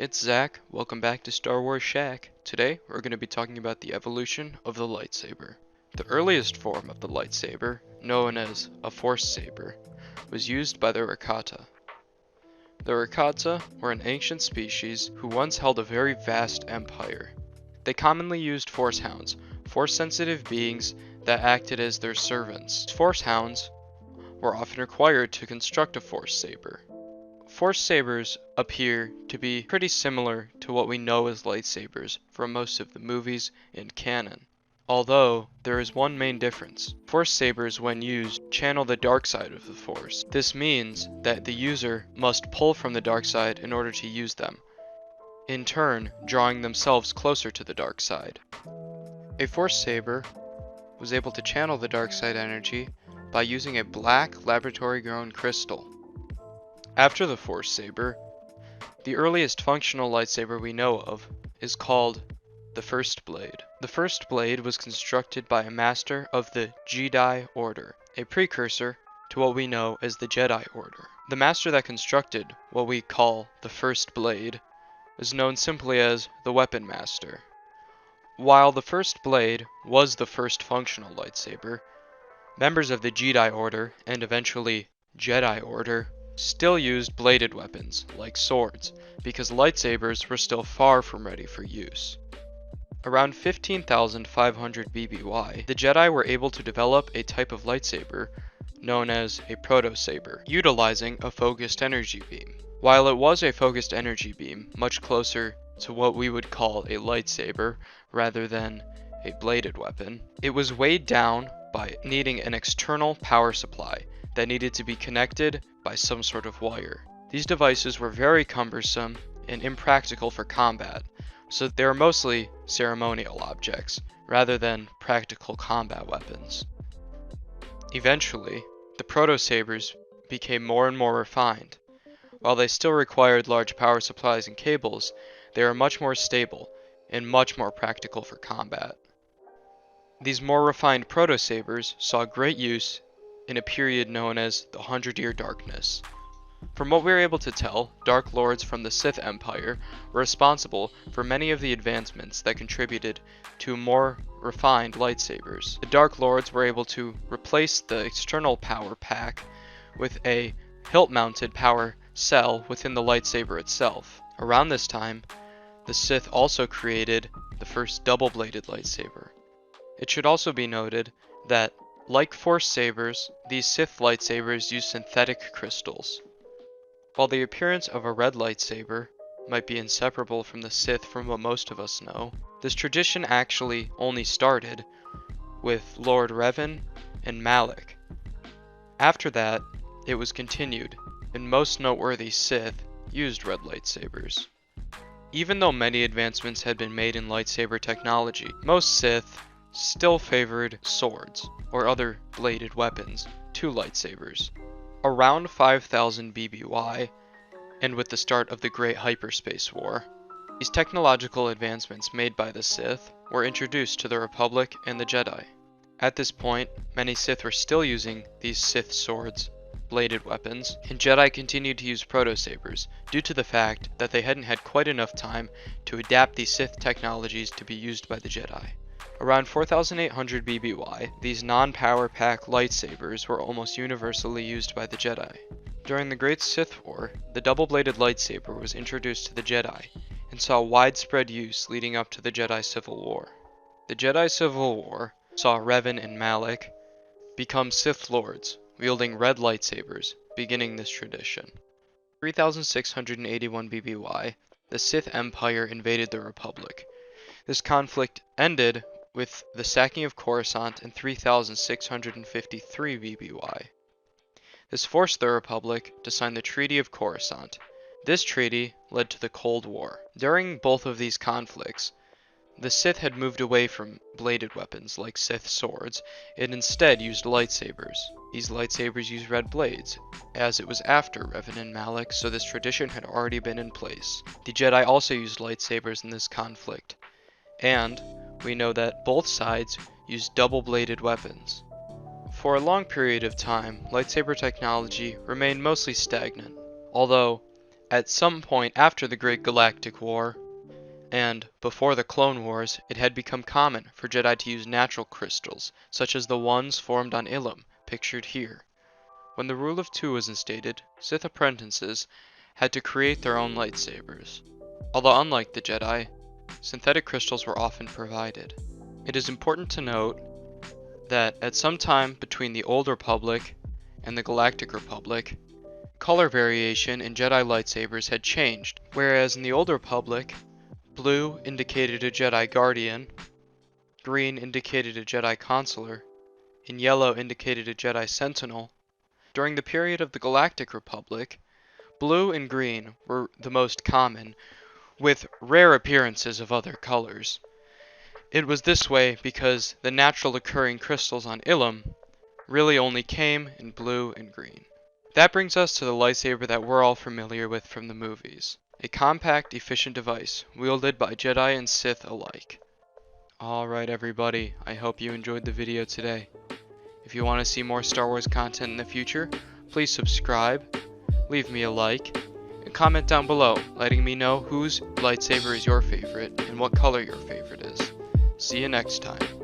it's Zach. Welcome back to Star Wars Shack. Today, we're going to be talking about the evolution of the lightsaber. The earliest form of the lightsaber, known as a Force Saber, was used by the Rakata. The Rakata were an ancient species who once held a very vast empire. They commonly used Force Hounds, Force-sensitive beings that acted as their servants. Force Hounds were often required to construct a Force Saber. Force Sabers appear to be pretty similar to what we know as lightsabers from most of the movies and canon. Although, there is one main difference. Force Sabers, when used, channel the dark side of the Force. This means that the user must pull from the dark side in order to use them, in turn drawing themselves closer to the dark side. A Force Saber was able to channel the dark side energy by using a black laboratory-grown crystal. After the Force Saber, the earliest functional lightsaber we know of is called the First Blade. The First Blade was constructed by a master of the Jedi Order, a precursor to what we know as the Jedi Order. The master that constructed what we call the First Blade is known simply as the Weapon Master. While the First Blade was the first functional lightsaber, members of the Jedi Order, and eventually Jedi Order, still used bladed weapons, like swords, because lightsabers were still far from ready for use. Around 15,500 BBY, the Jedi were able to develop a type of lightsaber known as a proto-saber, utilizing a focused energy beam. While it was a focused energy beam, much closer to what we would call a lightsaber rather than a bladed weapon, it was weighed down by needing an external power supply that needed to be connected by some sort of wire. These devices were very cumbersome and impractical for combat, so they were mostly ceremonial objects rather than practical combat weapons. Eventually, the proto-sabers became more and more refined. While they still required large power supplies and cables, they were much more stable and much more practical for combat. These more refined proto-sabers saw great use in a period known as the 100-Year Darkness. From what we are able to tell, Dark Lords from the Sith Empire were responsible for many of the advancements that contributed to more refined lightsabers. The Dark Lords were able to replace the external power pack with a hilt-mounted power cell within the lightsaber itself. Around this time, the Sith also created the first double-bladed lightsaber. It should also be noted that, like Force Sabers, these Sith lightsabers use synthetic crystals. While the appearance of a red lightsaber might be inseparable from the Sith from what most of us know, this tradition actually only started with Lord Revan and Malak. After that, it was continued, and most noteworthy Sith used red lightsabers. Even though many advancements had been made in lightsaber technology, most Sith still favored swords or other bladed weapons to lightsabers. Around 5,000 BBY, and with the start of the Great Hyperspace War, these technological advancements made by the Sith were introduced to the Republic and the Jedi. At this point, many Sith were still using these Sith swords, bladed weapons, and Jedi continued to use proto-sabers due to the fact that they hadn't had quite enough time to adapt these Sith technologies to be used by the Jedi. Around 4,800 BBY, these non-power pack lightsabers were almost universally used by the Jedi. During the Great Sith War, the double-bladed lightsaber was introduced to the Jedi and saw widespread use leading up to the Jedi Civil War. The Jedi Civil War saw Revan and Malak become Sith Lords, wielding red lightsabers, beginning this tradition. 3,681 BBY, the Sith Empire invaded the Republic. This conflict ended with the sacking of Coruscant in 3,653 BBY. This forced the Republic to sign the Treaty of Coruscant. This treaty led to the Cold War. During both of these conflicts, the Sith had moved away from bladed weapons like Sith swords and instead used lightsabers. These lightsabers used red blades, as it was after Revan and Malak, so this tradition had already been in place. The Jedi also used lightsabers in this conflict, and we know that both sides used double-bladed weapons. For a long period of time, lightsaber technology remained mostly stagnant, although At some point after the Great Galactic War, and before the Clone Wars, it had become common for Jedi to use natural crystals, such as the ones formed on Ilum, pictured here. When the Rule of Two was instated, Sith apprentices had to create their own lightsabers. Although unlike the Jedi, synthetic crystals were often provided. It is important to note that at some time between the Old Republic and the Galactic Republic, color variation in Jedi lightsabers had changed, whereas in the Old Republic, blue indicated a Jedi Guardian, green indicated a Jedi Consular, and yellow indicated a Jedi Sentinel. During the period of the Galactic Republic, blue and green were the most common, with rare appearances of other colors. It was this way because the natural occurring crystals on Ilum really only came in blue and green. That brings us to the lightsaber that we're all familiar with from the movies. A compact, efficient device, wielded by Jedi and Sith alike. Alright everybody, I hope you enjoyed the video today. If you want to see more Star Wars content in the future, please subscribe, leave me a like, and comment down below letting me know whose lightsaber is your favorite and what color your favorite is. See you next time.